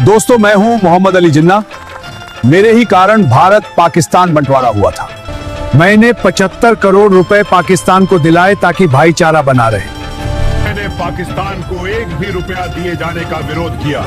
दोस्तों, मैं हूं मोहम्मद अली जिन्ना। मेरे ही कारण भारत पाकिस्तान बंटवारा हुआ था। मैंने 75 करोड़ रुपए पाकिस्तान को दिलाए ताकि भाईचारा बना रहे। मैंने पाकिस्तान को एक भी रुपया दिए जाने का विरोध किया,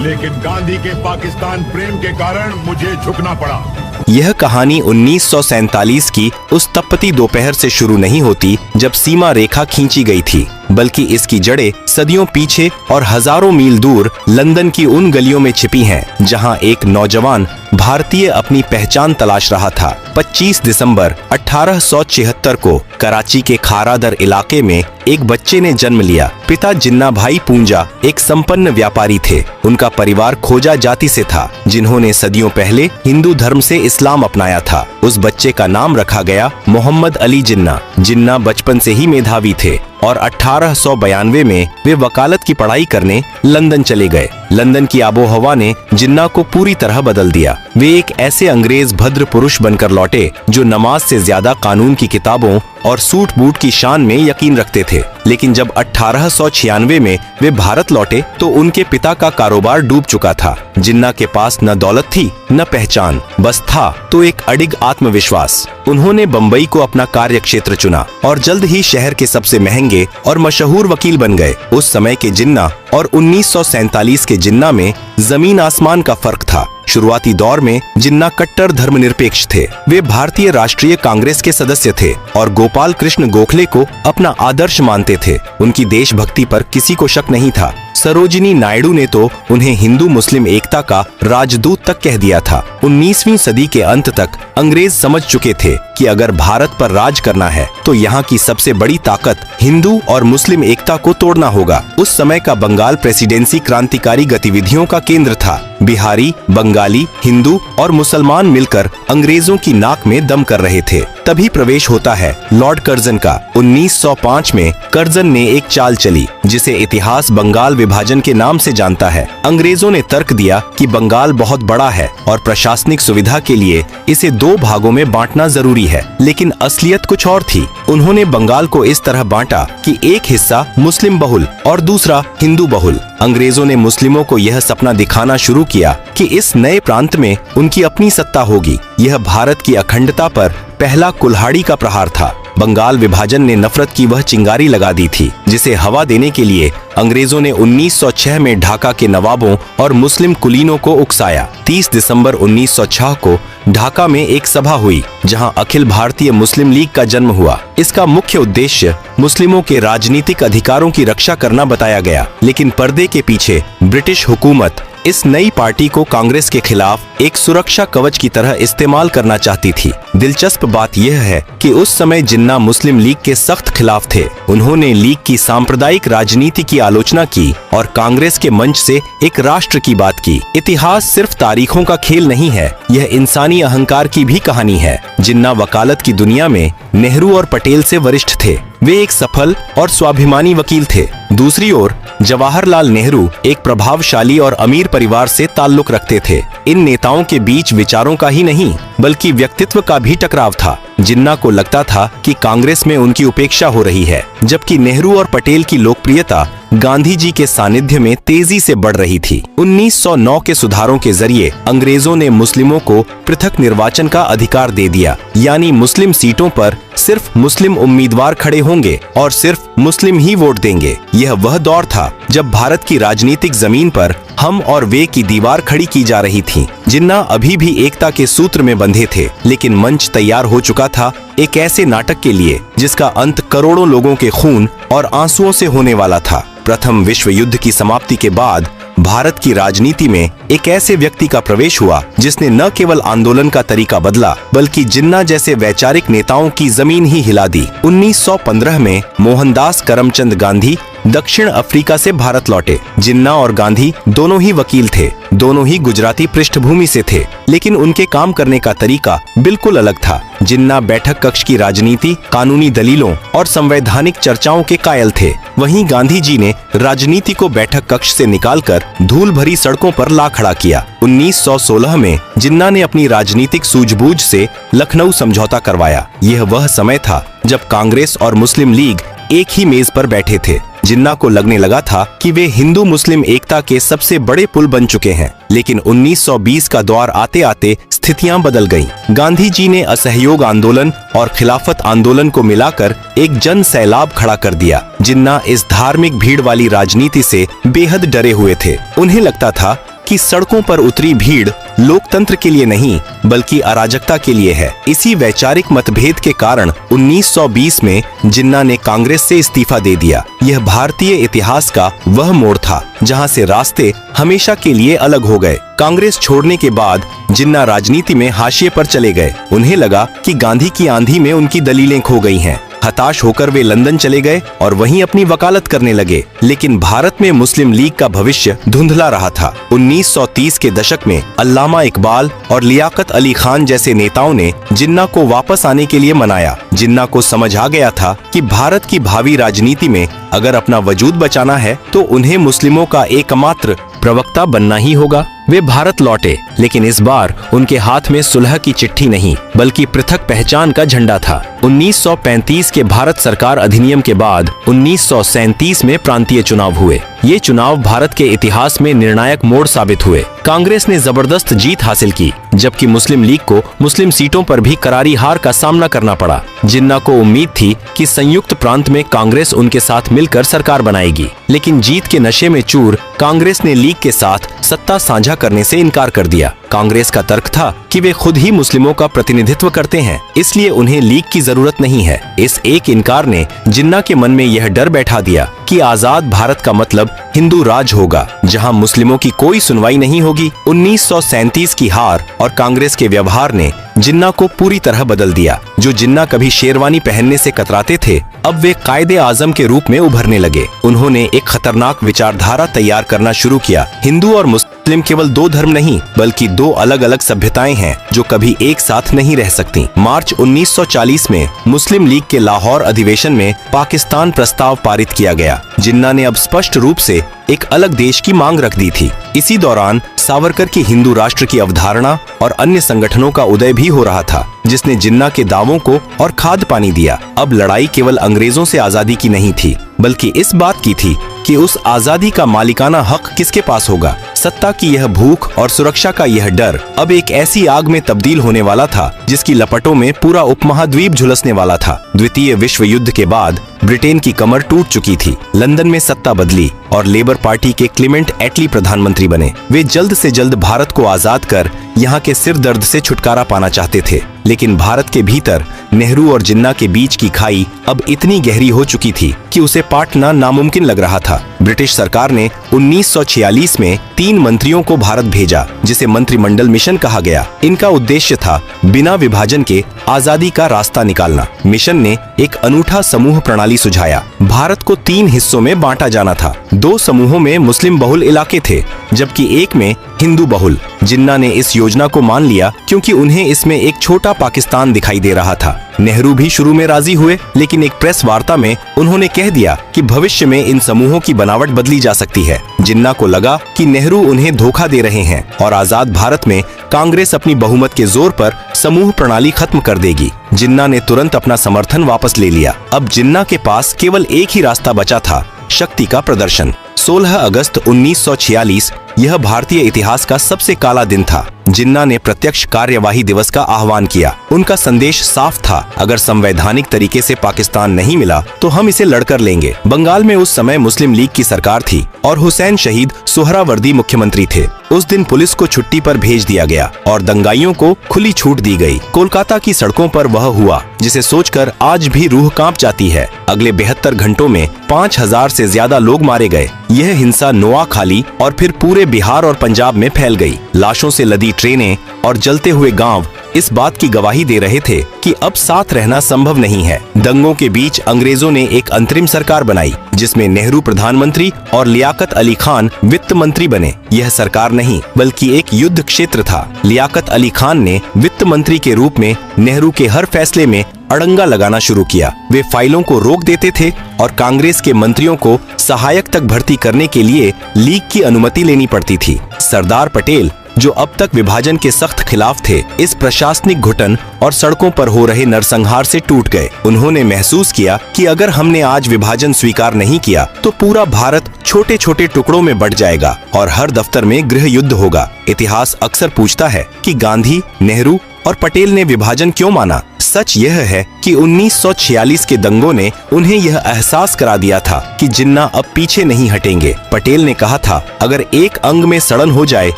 लेकिन गांधी के पाकिस्तान प्रेम के कारण मुझे झुकना पड़ा। यह कहानी 1947 की उस तपती दोपहर से शुरू नहीं होती जब सीमा रेखा खींची गई थी, बल्कि इसकी जड़ें सदियों पीछे और हजारों मील दूर लंदन की उन गलियों में छिपी हैं, जहां एक नौजवान भारतीय अपनी पहचान तलाश रहा था। 25 दिसंबर 1876 को कराची के खारादर इलाके में एक बच्चे ने जन्म लिया। पिता जिन्ना भाई पूंजा एक संपन्न व्यापारी थे। उनका परिवार खोजा जाति से था, जिन्होंने सदियों पहले हिंदू धर्म से इस्लाम अपनाया था। उस बच्चे का नाम रखा गया मोहम्मद अली जिन्ना। जिन्ना बचपन से ही मेधावी थे और 1892 में वे वकालत की पढ़ाई करने लंदन चले गए। लंदन की आबोहवा ने जिन्ना को पूरी तरह बदल दिया। वे एक ऐसे अंग्रेज भद्र पुरुष बनकर लौटे जो नमाज से ज्यादा कानून की किताबों और सूट बूट की शान में यकीन रखते थे। लेकिन जब 1896 में वे भारत लौटे तो उनके पिता का कारोबार डूब चुका था। जिन्ना के पास न दौलत थी न पहचान, बस था तो एक अडिग आत्मविश्वास। उन्होंने बम्बई को अपना कार्य क्षेत्र चुना और जल्द ही शहर के सबसे महंगे और मशहूर वकील बन गए। उस समय के जिन्ना और 1947 के जिन्ना में जमीन आसमान का फर्क था। शुरुआती दौर में जिन्ना कट्टर धर्मनिरपेक्ष थे। वे भारतीय राष्ट्रीय कांग्रेस के सदस्य थे और गोपाल कृष्ण गोखले को अपना आदर्श मानते थे। उनकी देशभक्ति पर किसी को शक नहीं था। सरोजिनी नायडू ने तो उन्हें हिंदू मुस्लिम एकता का राजदूत तक कह दिया था। 19वीं सदी के अंत तक अंग्रेज समझ चुके थे कि अगर भारत पर राज करना है तो यहाँ की सबसे बड़ी ताकत हिंदू और मुस्लिम एकता को तोड़ना होगा। उस समय का बंगाल प्रेसिडेंसी क्रांतिकारी गतिविधियों का केंद्र था। बिहारी, बंगाली, हिंदू और मुसलमान मिलकर अंग्रेजों की नाक में दम कर रहे थे। तभी प्रवेश होता है लॉर्ड कर्जन का। 1905 में कर्जन ने एक चाल चली जिसे इतिहास बंगाल विभाजन के नाम से जानता है। अंग्रेजों ने तर्क दिया कि बंगाल बहुत बड़ा है और प्रशासनिक सुविधा के लिए इसे 2 भागों में बांटना जरूरी है, लेकिन असलियत कुछ और थी। उन्होंने बंगाल को इस तरह बांटा कि एक हिस्सा मुस्लिम बहुल और दूसरा हिंदू बहुल। अंग्रेजों ने मुस्लिमों को यह सपना दिखाना शुरू किया कि इस नए प्रांत में उनकी अपनी सत्ता होगी। यह भारत की अखंडता पर पहला कुल्हाड़ी का प्रहार था। बंगाल विभाजन ने नफरत की वह चिंगारी लगा दी थी जिसे हवा देने के लिए अंग्रेजों ने 1906 में ढाका के नवाबों और मुस्लिम कुलीनों को उकसाया। 30 दिसंबर 1906 को ढाका में एक सभा हुई जहां अखिल भारतीय मुस्लिम लीग का जन्म हुआ। इसका मुख्य उद्देश्य मुस्लिमों के राजनीतिक अधिकारों की रक्षा करना बताया गया, लेकिन पर्दे के पीछे ब्रिटिश हुकूमत इस नई पार्टी को कांग्रेस के खिलाफ एक सुरक्षा कवच की तरह इस्तेमाल करना चाहती थी। दिलचस्प बात यह है कि उस समय जिन्ना मुस्लिम लीग के सख्त खिलाफ थे। उन्होंने लीग की सांप्रदायिक राजनीति की आलोचना की और कांग्रेस के मंच से एक राष्ट्र की बात की। इतिहास सिर्फ तारीखों का खेल नहीं है, यह इंसानी अहंकार की भी कहानी है। जिन्ना वकालत की दुनिया में नेहरू और पटेल से वरिष्ठ थे। वे एक सफल और स्वाभिमानी वकील थे। दूसरी ओर जवाहरलाल नेहरू एक प्रभावशाली और अमीर परिवार से ताल्लुक रखते थे। इन नेताओं के बीच विचारों का ही नहीं बल्कि व्यक्तित्व का भी टकराव था। जिन्ना को लगता था कि कांग्रेस में उनकी उपेक्षा हो रही है, जबकि नेहरू और पटेल की लोकप्रियता गांधी जी के सानिध्य में तेजी से बढ़ रही थी। 1909 के सुधारों के जरिए अंग्रेजों ने मुस्लिमों को पृथक निर्वाचन का अधिकार दे दिया, यानी मुस्लिम सीटों पर सिर्फ मुस्लिम उम्मीदवार खड़े होंगे और सिर्फ मुस्लिम ही वोट देंगे। यह वह दौर था जब भारत की राजनीतिक जमीन पर हम और वे की दीवार खड़ी की जा रही थी। जिन्ना अभी भी एकता के सूत्र में बंधे थे, लेकिन मंच तैयार हो चुका था एक ऐसे नाटक के लिए जिसका अंत करोड़ों लोगों के खून और आंसुओं से होने वाला था। प्रथम विश्व युद्ध की समाप्ति के बाद भारत की राजनीति में एक ऐसे व्यक्ति का प्रवेश हुआ जिसने न केवल आंदोलन का तरीका बदला बल्कि जिन्ना जैसे वैचारिक नेताओं की जमीन ही हिला दी। 1915 में मोहनदास करमचंद गांधी दक्षिण अफ्रीका से भारत लौटे। जिन्ना और गांधी दोनों ही वकील थे, दोनों ही गुजराती पृष्ठभूमि से थे, लेकिन उनके काम करने का तरीका बिल्कुल अलग था। जिन्ना बैठक कक्ष की राजनीति, कानूनी दलीलों और संवैधानिक चर्चाओं के कायल थे, वहीं गांधी जी ने राजनीति को बैठक कक्ष से निकालकर धूल भरी सड़कों पर ला खड़ा किया। 1916 में जिन्ना ने अपनी राजनीतिक सूझबूझ से लखनऊ समझौता करवाया। यह वह समय था जब कांग्रेस और मुस्लिम लीग एक ही मेज पर बैठे थे। जिन्ना को लगने लगा था कि वे हिंदू मुस्लिम एकता के सबसे बड़े पुल बन चुके हैं। लेकिन 1920 का दौर आते आते स्थितियां बदल गईं। गांधी जी ने असहयोग आंदोलन और खिलाफत आंदोलन को मिलाकर एक जन सैलाब खड़ा कर दिया। जिन्ना इस धार्मिक भीड़ वाली राजनीति से बेहद डरे हुए थे। उन्हें लगता था कि सड़कों पर उतरी भीड़ लोकतंत्र के लिए नहीं बल्कि अराजकता के लिए है। इसी वैचारिक मतभेद के कारण 1920 में जिन्ना ने कांग्रेस से इस्तीफा दे दिया। यह भारतीय इतिहास का वह मोड़ था जहां से रास्ते हमेशा के लिए अलग हो गए। कांग्रेस छोड़ने के बाद जिन्ना राजनीति में हाशिए पर चले गए। उन्हें लगा कि गांधी की आंधी में उनकी दलीलें खो गई हैं। हताश होकर वे लंदन चले गए और वहीं अपनी वकालत करने लगे। लेकिन भारत में मुस्लिम लीग का भविष्य धुंधला रहा था। 1930 के दशक में अल्लामा इकबाल और लियाकत अली खान जैसे नेताओं ने जिन्ना को वापस आने के लिए मनाया। जिन्ना को समझ आ गया था कि भारत की भावी राजनीति में अगर अपना वजूद बचाना है तो उन्हें मुस्लिमों का एकमात्र प्रवक्ता बनना ही होगा। वे भारत लौटे, लेकिन इस बार उनके हाथ में सुलह की चिट्ठी नहीं बल्कि पृथक पहचान का झंडा था। 1935 के भारत सरकार अधिनियम के बाद 1937 में प्रांतीय चुनाव हुए। ये चुनाव भारत के इतिहास में निर्णायक मोड़ साबित हुए। कांग्रेस ने जबरदस्त जीत हासिल की, जबकि मुस्लिम लीग को मुस्लिम सीटों पर भी करारी हार का सामना करना पड़ा। जिन्ना को उम्मीद थी कि संयुक्त प्रांत में कांग्रेस उनके साथ मिलकर सरकार बनाएगी, लेकिन जीत के नशे में चूर कांग्रेस ने लीग के साथ सत्ता साझा करने से इनकार कर दिया। कांग्रेस का तर्क था कि वे खुद ही मुस्लिमों का प्रतिनिधित्व करते हैं, इसलिए उन्हें लीग की जरूरत नहीं है। इस एक इनकार ने जिन्ना के मन में यह डर बैठा दिया कि आजाद भारत का मतलब हिंदू राज होगा, जहां मुस्लिमों की कोई सुनवाई नहीं होगी। 1937 की हार और कांग्रेस के व्यवहार ने जिन्ना को पूरी तरह बदल दिया। जो जिन्ना कभी शेरवानी पहनने से कतराते थे, अब वे कायदे आजम के रूप में उभरने लगे। उन्होंने एक खतरनाक विचारधारा तैयार करना शुरू किया। हिंदू और मुस्लिम केवल दो धर्म नहीं बल्कि दो अलग अलग सभ्यताएं हैं जो कभी एक साथ नहीं रह सकती। मार्च 1940 में मुस्लिम लीग के लाहौर अधिवेशन में पाकिस्तान प्रस्ताव पारित किया गया। जिन्ना ने अब स्पष्ट रूप से एक अलग देश की मांग रख दी थी। इसी दौरान सावरकर की हिंदू राष्ट्र की अवधारणा और अन्य संगठनों का उदय भी हो रहा था, जिसने जिन्ना के दावों को और खाद पानी दिया। अब लड़ाई केवल अंग्रेजों से आजादी की नहीं थी बल्कि इस बात की थी कि उस आजादी का मालिकाना हक किसके पास होगा। सत्ता की यह भूख और सुरक्षा का यह डर अब एक ऐसी आग में तब्दील होने वाला था जिसकी लपटों में पूरा उपमहाद्वीप झुलसने वाला था। द्वितीय विश्व युद्ध के बाद ब्रिटेन की कमर टूट चुकी थी। लंदन में सत्ता बदली और लेबर पार्टी के क्लेमेंट एटली प्रधानमंत्री बने। वे जल्द से जल्द भारत को आजाद कर यहाँ के सिर दर्द से छुटकारा पाना चाहते थे, लेकिन भारत के भीतर नेहरू और जिन्ना के बीच की खाई अब इतनी गहरी हो चुकी थी कि उसे पाटना नामुमकिन लग रहा था। ब्रिटिश सरकार ने 1946 में 3 मंत्रियों को भारत भेजा, जिसे मंत्रिमंडल मिशन कहा गया। इनका उद्देश्य था बिना विभाजन के आजादी का रास्ता निकालना। मिशन ने एक अनूठा समूह प्रणाली सुझाया। भारत को 3 हिस्सों में बांटा जाना था। 2 समूहों में मुस्लिम बहुल इलाके थे, जबकि एक में हिंदू बहुल। जिन्ना ने इस योजना को मान लिया क्योंकि उन्हें इसमें एक छोटा पाकिस्तान दिखाई दे रहा था। नेहरू भी शुरू में राजी हुए, लेकिन एक प्रेस वार्ता में उन्होंने कह दिया कि भविष्य में इन समूहों की बनावट बदली जा सकती है। जिन्ना को लगा कि नेहरू उन्हें धोखा दे रहे हैं और आजाद भारत में कांग्रेस अपनी बहुमत के जोर पर समूह प्रणाली खत्म कर देगी। जिन्ना ने तुरंत अपना समर्थन वापस ले लिया। अब जिन्ना के पास केवल एक ही रास्ता बचा था, शक्ति का प्रदर्शन। 16 अगस्त 1946 यह भारतीय इतिहास का सबसे काला दिन था। जिन्ना ने प्रत्यक्ष कार्यवाही दिवस का आह्वान किया। उनका संदेश साफ था, अगर संवैधानिक तरीके से पाकिस्तान नहीं मिला तो हम इसे लड़कर लेंगे। बंगाल में उस समय मुस्लिम लीग की सरकार थी और हुसैन शहीद सुहरावर्दी मुख्यमंत्री थे। उस दिन पुलिस को छुट्टी पर भेज दिया गया और दंगाइयों को खुली छूट दी गई। कोलकाता की सड़कों पर वह हुआ जिसे सोचकर आज भी रूह कांप जाती है। अगले 72 घंटों में 5000 से ज्यादा लोग मारे गए। यह हिंसा नोआखाली और फिर पूरे बिहार और पंजाब में फैल गई। लाशों से लदी ट्रेनें और जलते हुए गांव इस बात की गवाही दे रहे थे कि अब साथ रहना संभव नहीं है। दंगों के बीच अंग्रेजों ने एक अंतरिम सरकार बनाई जिसमें नेहरू प्रधानमंत्री और लियाकत अली खान वित्त मंत्री बने। यह सरकार नहीं बल्कि एक युद्ध क्षेत्र था। लियाकत अली खान ने वित्त मंत्री के रूप में नेहरू के हर फैसले में अड़ंगा लगाना शुरू किया। वे फाइलों को रोक देते थे और कांग्रेस के मंत्रियों को सहायक तक भर्ती करने के लिए लीग की अनुमति लेनी पड़ती थी। सरदार पटेल जो अब तक विभाजन के सख्त खिलाफ थे, इस प्रशासनिक घुटन और सड़कों पर हो रहे नरसंहार से टूट गए। उन्होंने महसूस किया कि अगर हमने आज विभाजन स्वीकार नहीं किया तो पूरा भारत छोटे छोटे टुकड़ों में बंट जाएगा और हर दफ्तर में गृह युद्ध होगा। इतिहास अक्सर पूछता है कि गांधी, नेहरू और पटेल ने विभाजन क्यों माना। सच यह है कि 1946 के दंगों ने उन्हें यह एहसास करा दिया था कि जिन्ना अब पीछे नहीं हटेंगे। पटेल ने कहा था, अगर एक अंग में सड़न हो जाए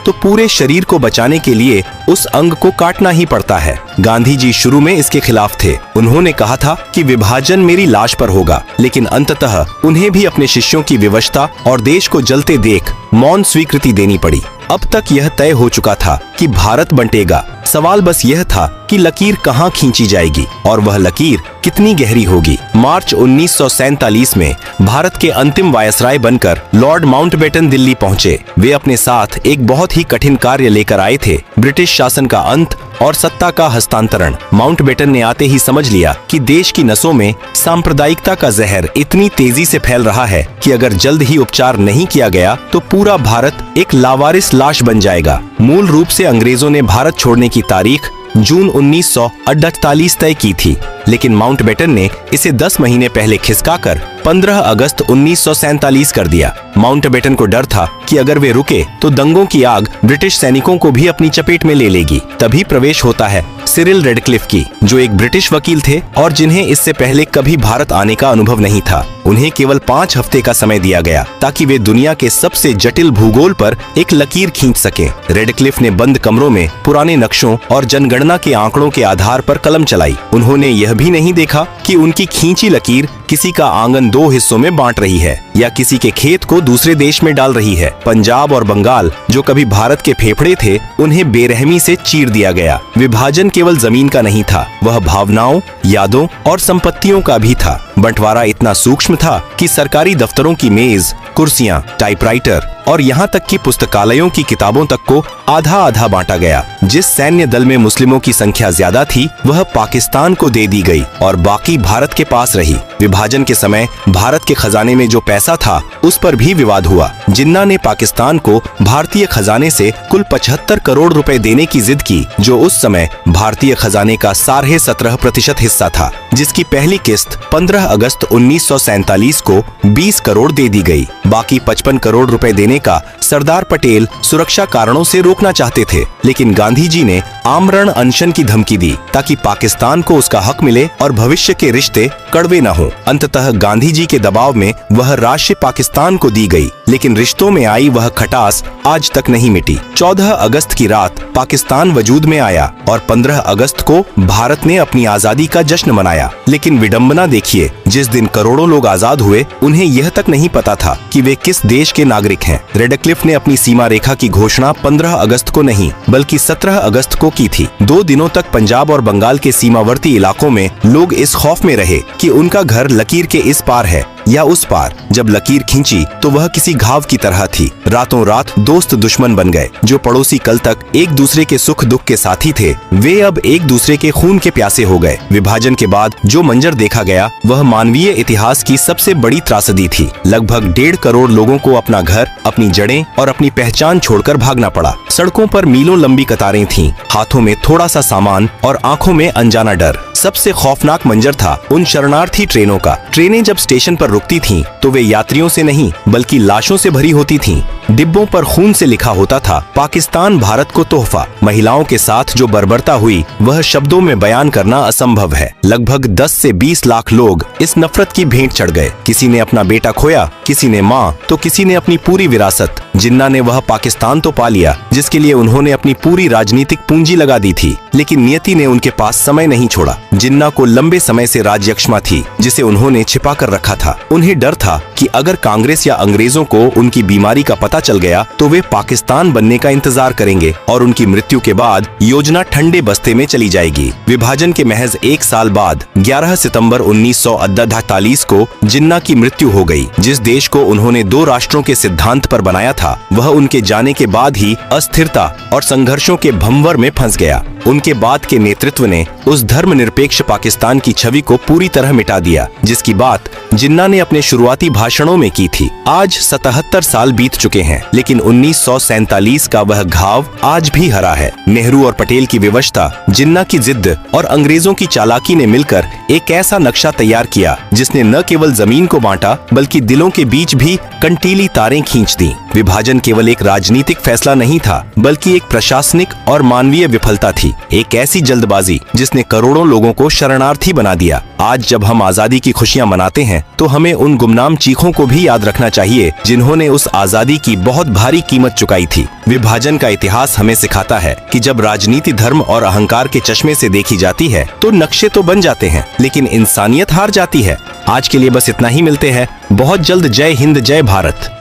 तो पूरे शरीर को बचाने के लिए उस अंग को काटना ही पड़ता है। गांधी जी शुरू में इसके खिलाफ थे। उन्होंने कहा था कि विभाजन मेरी लाश पर होगा, लेकिन अंततः उन्हें भी अपने शिष्यों की विवशता और देश को जलते देख मौन स्वीकृति देनी पड़ी। अब तक यह तय हो चुका था कि भारत बंटेगा। सवाल बस यह था कि लकीर कहां खींची जाएगी और वह लकीर कितनी गहरी होगी। मार्च 1947 में भारत के अंतिम वायसराय बनकर लॉर्ड माउंटबेटन दिल्ली पहुंचे। वे अपने साथ एक बहुत ही कठिन कार्य लेकर आए थे, ब्रिटिश शासन का अंत और सत्ता का हस्तांतरण। माउंटबेटन ने आते ही समझ लिया कि देश की नसों में सांप्रदायिकता का जहर इतनी तेजी से फैल रहा है कि अगर जल्द ही उपचार नहीं किया गया तो पूरा भारत एक लावारिस लाश बन जाएगा। मूल रूप से अंग्रेजों ने भारत छोड़ने की तारीख जून 1948 तय की थी, लेकिन माउंटबेटन ने इसे 10 महीने पहले खिसकाकर 15 अगस्त 1947 कर दिया। माउंटबेटन को डर था कि अगर वे रुके तो दंगों की आग ब्रिटिश सैनिकों को भी अपनी चपेट में ले लेगी। तभी प्रवेश होता है सिरिल रेडक्लिफ की, जो एक ब्रिटिश वकील थे और जिन्हें इससे पहले कभी भारत आने का अनुभव नहीं था। उन्हें केवल 5 हफ्ते का समय दिया गया ताकि वे दुनिया के सबसे जटिल भूगोल पर एक लकीर खींच सकें। रेडक्लिफ ने बंद कमरों में पुराने नक्शों और जनगणना के आंकड़ों के आधार पर कलम चलाई। उन्होंने यह भी नहीं देखा कि उनकी खींची लकीर किसी का आंगन 2 हिस्सों में बांट रही है या किसी के खेत को दूसरे देश में डाल रही है। पंजाब और बंगाल, जो कभी भारत के फेफड़े थे, उन्हें बेरहमी से चीर दिया गया। विभाजन केवल जमीन का नहीं था, वह भावनाओं, यादों और संपत्तियों का भी था। बंटवारा इतना सूक्ष्म था कि सरकारी दफ्तरों की मेज, कुर्सियां, टाइपराइटर और यहाँ तक कि पुस्तकालयों की किताबों तक को आधा आधा बांटा गया। जिस सैन्य दल में मुस्लिमों की संख्या ज्यादा थी वह पाकिस्तान को दे दी गई और बाकी भारत के पास रही। विभाजन के समय भारत के खजाने में जो पैसा था उस पर भी विवाद हुआ। जिन्ना ने पाकिस्तान को भारतीय खजाने से कुल 75 करोड़ रुपए देने की जिद की, जो उस समय भारतीय खजाने का 17.5% हिस्सा था, जिसकी पहली किस्त 15 अगस्त 1947 को 20 करोड़ दे दी गई। बाकी 55 करोड़ रुपए देने का सरदार पटेल सुरक्षा कारणों से रोकना चाहते थे, लेकिन गांधी जी ने आमरण अनशन की धमकी दी ताकि पाकिस्तान को उसका हक मिले और भविष्य के रिश्ते कड़वे न हो। अंततः गांधी जी के दबाव में वह राशि पाकिस्तान को दी गई, लेकिन रिश्तों में आई वह खटास आज तक नहीं मिटी। 14 अगस्त की रात पाकिस्तान वजूद में आया और 15 अगस्त को भारत ने अपनी आजादी का जश्न मनाया। लेकिन विडंबना देखिए, जिस दिन करोड़ों लोग आजाद हुए उन्हें यह तक नहीं पता था कि वे किस देश के नागरिक हैं। रेडक्लिफ ने अपनी सीमा रेखा की घोषणा 15 अगस्त को नहीं बल्कि 17 अगस्त को की थी। 2 दिनों तक पंजाब और बंगाल के सीमावर्ती इलाकों में लोग इस खौफ में रहे कि उनका घर लकीर के इस पार है या उस पार। जब लकीर खींची तो वह किसी घाव की तरह थी। रातों रात दोस्त दुश्मन बन गए। जो पड़ोसी कल तक एक दूसरे के सुख दुख के साथी थे, वे अब एक दूसरे के खून के प्यासे हो गए। विभाजन के बाद जो मंजर देखा गया वह मानवीय इतिहास की सबसे बड़ी त्रासदी थी। लगभग 1.5 करोड़ लोगों को अपना घर, अपनी जड़ें और अपनी पहचान छोड़कर भागना पड़ा। सड़कों पर मीलों लंबी कतारें थीं, हाथों में थोड़ा सा सामान और आंखों में अनजाना डर। सबसे खौफनाक मंजर था उन शरणार्थी ट्रेनों का। ट्रेनें जब स्टेशन पर रुकती थीं, तो वे यात्रियों से नहीं बल्कि लाशों से भरी होती थीं। डिब्बों पर खून से लिखा होता था, पाकिस्तान भारत को तोहफा। महिलाओं के साथ जो बर्बरता हुई वह शब्दों में बयान करना असंभव है। लगभग 10 से 20 लाख लोग इस नफरत की भेंट चढ़ गए। किसी ने अपना बेटा खोया, किसी ने माँ, तो किसी ने अपनी पूरी विरासत। जिन्ना ने वह पाकिस्तान तो पा लिया जिसके लिए उन्होंने अपनी पूरी राजनीतिक पूंजी लगा दी थी, लेकिन नियति ने उनके पास समय नहीं छोड़ा। जिन्ना को लंबे समय से राज्यक्षमा थी जिसे उन्होंने छिपा कर रखा था। उन्हें डर था कि अगर कांग्रेस या अंग्रेजों को उनकी बीमारी का पता चल गया तो वे पाकिस्तान बनने का इंतजार करेंगे और उनकी मृत्यु के बाद योजना ठंडे बस्ते में चली जाएगी। विभाजन के महज 1 साल बाद 11 सितंबर 1948 को जिन्ना की मृत्यु हो गई। जिस देश को उन्होंने 2 राष्ट्रों के सिद्धांत पर बनाया था वह उनके जाने के बाद ही अस्थिरता और संघर्षों के भंवर में फंस गया। उनके बाद के नेतृत्व ने उस धर्मनिरपेक्ष पाकिस्तान की छवि को पूरी तरह मिटा दिया, जिसकी बात जिन्ना ने अपने शुरुआती भाषणों में की थी। आज 77 साल बीत चुके हैं, लेकिन 1947 का वह घाव आज भी हरा है। नेहरू और पटेल की विवशता, जिन्ना की जिद्द और अंग्रेजों की चालाकी ने मिलकर एक ऐसा नक्शा तैयार किया जिसने न केवल जमीन को बांटा बल्कि दिलों के बीच भी कंटीली तारें खींच दी। विभाजन केवल एक राजनीतिक फैसला नहीं था, बल्कि एक प्रशासनिक और मानवीय विफलता थी, एक ऐसी जल्दबाजी जिसने करोड़ों लोगों को शरणार्थी बना दिया। आज जब हम आजादी की खुशियां मनाते हैं तो हमें उन गुमनाम चीखों को भी याद रखना चाहिए जिन्होंने उस आजादी की बहुत भारी कीमत चुकाई थी। विभाजन का इतिहास हमें सिखाता है कि जब राजनीति धर्म और अहंकार के चश्मे से देखी जाती है तो नक्शे तो बन जाते हैं, लेकिन इंसानियत हार जाती है। आज के लिए बस इतना ही, मिलते हैं बहुत जल्द। जय हिंद, जय भारत।